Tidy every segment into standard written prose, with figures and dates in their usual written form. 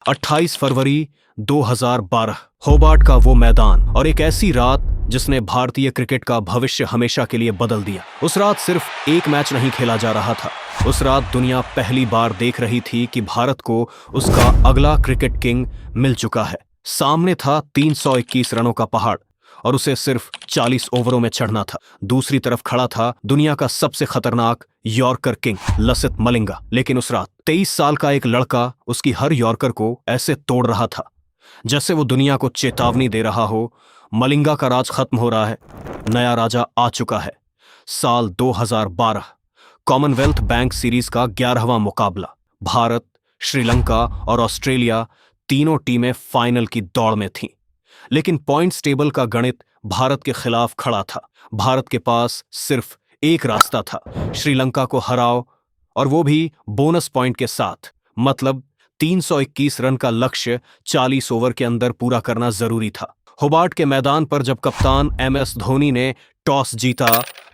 28 फरवरी 2012, Hobart का वो मैदान और एक ऐसी रात जिसने भारतीय क्रिकेट का भविष्य हमेशा के लिए बदल दिया। उस रात सिर्फ एक मैच नहीं खेला जा रहा था, उस रात दुनिया पहली बार देख रही थी कि भारत को उसका अगला क्रिकेट किंग मिल चुका है। सामने था 321 रनों का पहाड़ और उसे सिर्फ 40 ओवरों में चढ़ना था। दूसरी तरफ खड़ा था दुनिया का सबसे खतरनाक यॉर्कर किंग लसिथ मलिंगा। लेकिन उस रात 23 साल का एक लड़का उसकी हर यॉर्कर को ऐसे तोड़ रहा था जैसे वो दुनिया को चेतावनी दे रहा हो, मलिंगा का राज खत्म हो रहा है, नया राजा आ चुका है। साल 2012, कॉमनवेल्थ बैंक सीरीज का 11वां मुकाबला। भारत, श्रीलंका और ऑस्ट्रेलिया तीनों टीमें फाइनल की दौड़ में थीं। लेकिन पॉइंट्स टेबल का गणित भारत के खिलाफ खड़ा था। भारत के पास सिर्फ एक रास्ता था, श्रीलंका को हराओ, और वो भी बोनस पॉइंट के साथ। मतलब 321 रन का लक्ष्य 40 ओवर के अंदर पूरा करना जरूरी था। होबार्ट के मैदान पर जब कप्तान MS धोनी ने टॉस जीता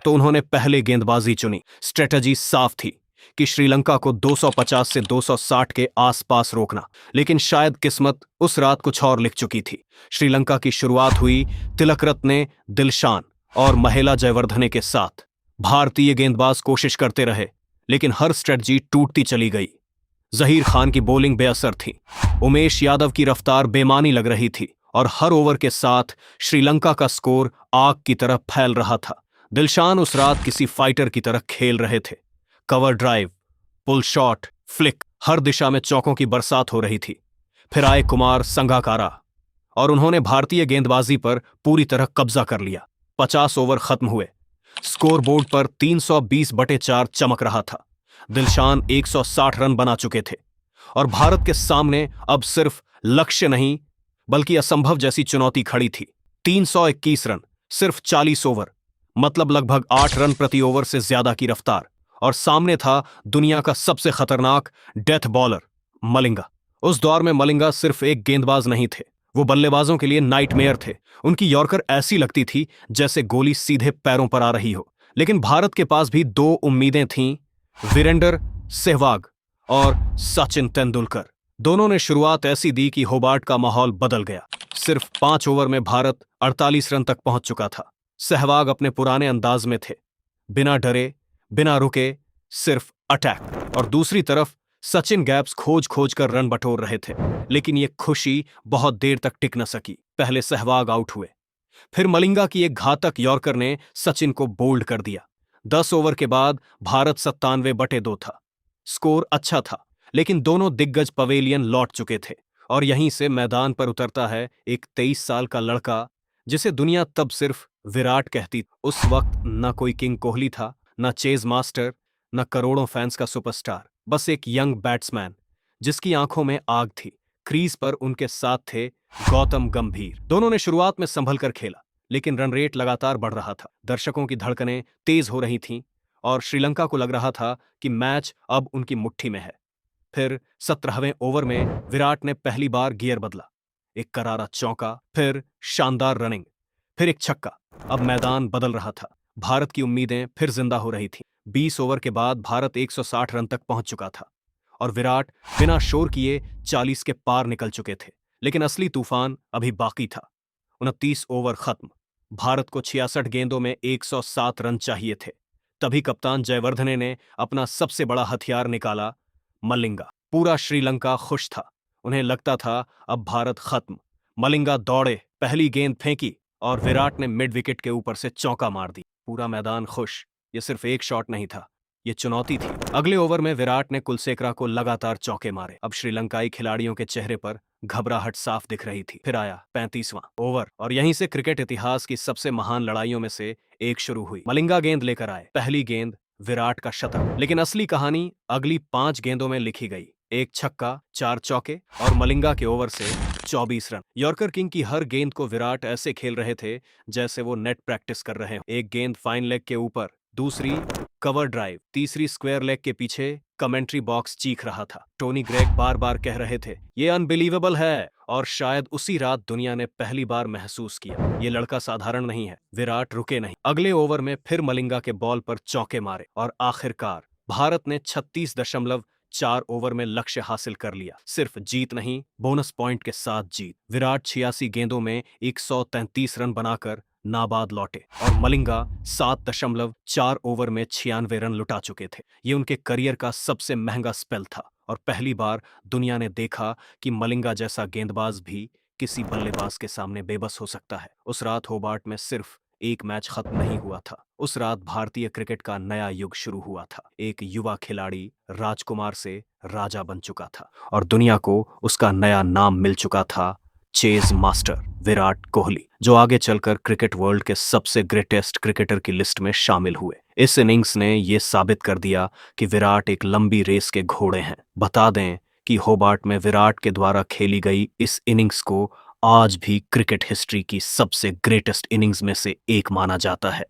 तो उन्होंने पहले गेंदबाजी चुनी। स्ट्रेटजी साफ थी कि श्रीलंका को 250 से 260 के आसपास रोकना। लेकिन शायद किस्मत उस रात कुछ और लिख चुकी थी। श्रीलंका की शुरुआत हुई तिलकरत्ने, दिलशान और महिला जयवर्धने के साथ। भारतीय गेंदबाज कोशिश करते रहे, लेकिन हर स्ट्रेटजी टूटती चली गई। जहीर खान की बॉलिंग बेअसर थी, उमेश यादव की रफ्तार बेमानी लग रही थी और हर ओवर के साथ श्रीलंका का स्कोर आग की तरह फैल रहा था। दिलशान उस रात किसी फाइटर की तरह खेल रहे थे। Cover drive, pull shot, flick, हर दिशा में चौकों की बरसात हो रही थी। फिर आए कुमार संगाकारा और उन्होंने भारतीय गेंदबाजी पर पूरी तरह कब्जा कर लिया। 50 ओवर खत्म हुए, स्कोरबोर्ड पर 320/4 चमक रहा था। दिलशान 160 रन बना चुके थे और भारत के सामने अब सिर्फ लक्ष्य नहीं बल्कि असंभव जैसी चुनौती खड़ी थी। 321 रन, सिर्फ 40 ओवर, मतलब लगभग 8 रन प्रति ओवर से ज्यादा की रफ्तार। और सामने था दुनिया का सबसे खतरनाक डेथ बॉलर मलिंगा। उस दौर में मलिंगा सिर्फ एक गेंदबाज नहीं थे, वो बल्लेबाजों के लिए नाइटमेयर थे। उनकी यॉर्कर ऐसी लगती थी जैसे गोली सीधे पैरों पर आ रही हो। लेकिन भारत के पास भी दो उम्मीदें थीं, वीरेंद्र सहवाग और सचिन तेंदुलकर। दोनों ने शुरुआत ऐसी दी कि होबार्ट का माहौल बदल गया। सिर्फ 5 ओवर में भारत 48 रन तक पहुंच चुका था। सहवाग अपने पुराने अंदाज में थे, बिना डरे, बिना रुके, सिर्फ अटैक। और दूसरी तरफ सचिन गैप्स खोज खोज कर रन बटोर रहे थे। लेकिन यह खुशी बहुत देर तक टिक न सकी। पहले सहवाग आउट हुए, फिर मलिंगा की एक घातक यॉर्कर ने सचिन को बोल्ड कर दिया। 10 ओवर के बाद भारत 97/2 था। स्कोर अच्छा था, लेकिन दोनों दिग्गज पवेलियन लौट चुके थे। और यहीं से मैदान पर उतरता है एक 23 साल का लड़का जिसे दुनिया तब सिर्फ विराट कहती। उस वक्त न कोई किंग कोहली था, न चेज मास्टर, न करोड़ों फैंस का सुपरस्टार, बस एक यंग बैट्समैन जिसकी आंखों में आग थी। क्रीज पर उनके साथ थे गौतम गंभीर। दोनों ने शुरुआत में संभल कर खेला, लेकिन रन रेट लगातार बढ़ रहा था। दर्शकों की धड़कनें तेज हो रही थीं और श्रीलंका को लग रहा था कि मैच अब उनकी मुट्ठी में है। फिर 17वें ओवर में विराट ने पहली बार गियर बदला। एक करारा चौका, फिर शानदार रनिंग, फिर एक छक्का। अब मैदान बदल रहा था, भारत की उम्मीदें फिर जिंदा हो रही थीं। 20 ओवर के बाद भारत 160 रन तक पहुंच चुका था और विराट बिना शोर किए 40 के पार निकल चुके थे। लेकिन असली तूफान अभी बाकी था। 29 ओवर खत्म, भारत को 66 गेंदों में 107 रन चाहिए थे। तभी कप्तान जयवर्धने ने अपना सबसे बड़ा हथियार निकाला, मलिंगा। पूरा श्रीलंका खुश था, उन्हें लगता था अब भारत खत्म। मलिंगा दौड़े, पहली गेंद फेंकी और विराट ने मिड विकेट के ऊपर से चौका मार दी। पूरा मैदान खुश। यह सिर्फ एक शॉट नहीं था, यह चुनौती थी। अगले ओवर में विराट ने कुलसेकरा को लगातार चौके मारे। अब श्रीलंकाई खिलाड़ियों के चेहरे पर घबराहट साफ दिख रही थी। फिर आया 35वां ओवर और यहीं से क्रिकेट इतिहास की सबसे महान लड़ाइयों में से एक शुरू हुई। मलिंगा गेंद लेकर आए, पहली गेंद विराट का शतक। लेकिन असली कहानी अगली 5 गेंदों में लिखी गई। एक छक्का, 4 चौके और मलिंगा के ओवर से 24 रन। यॉर्कर किंग की हर गेंद को विराट ऐसे खेल रहे थे जैसे वो नेट प्रैक्टिस कर रहे हो। एक गेंद फाइन लेग के ऊपर, दूसरी कवर ड्राइव, तीसरी स्क्वायर लेग के पीछे। कमेंट्री बॉक्स चीख रहा था। टोनी ग्रेग बार बार कह रहे थे, ये अनबिलीवेबल है। और शायद उसी रात दुनिया ने पहली बार महसूस किया, ये लड़का साधारण नहीं है। विराट रुके नहीं, अगले ओवर में फिर मलिंगा के बॉल पर चौके मारे और आखिरकार भारत ने 4 ओवर में लक्ष्य हासिल कर लिया। सिर्फ जीत नहीं, बोनस पॉइंट के साथ जीत। विराट 86 गेंदों में 133 रन बनाकर नाबाद लौटे और मलिंगा 7.4 ओवर में 96 रन लुटा चुके थे। ये उनके करियर का सबसे महंगा स्पेल था और पहली बार दुनिया ने देखा कि मलिंगा जैसा गेंदबाज भी किसी बल्लेबाज के सामने बेबस हो सकता है। उस रात होबार्ट में सिर्फ एक मैच खत्म नहीं हुआ था, उस रात भारतीय क्रिकेट का नया युग शुरू हुआ था। एक युवा खिलाड़ी राजकुमार से राजा बन चुका था और दुनिया को उसका नया नाम मिल चुका था, चेज मास्टर विराट कोहली, जो आगे चलकर क्रिकेट वर्ल्ड के सबसे ग्रेटेस्ट क्रिकेटर की लिस्ट में शामिल हुए। इस इनिंग्स ने यह साबित कर दिया कि विराट एक लंबी रेस के घोड़े हैं। बता दें कि होबार्ट में विराट के द्वारा खेली गई इस इनिंग्स को आज भी क्रिकेट हिस्ट्री की सबसे ग्रेटेस्ट इनिंग्स में से एक माना जाता है।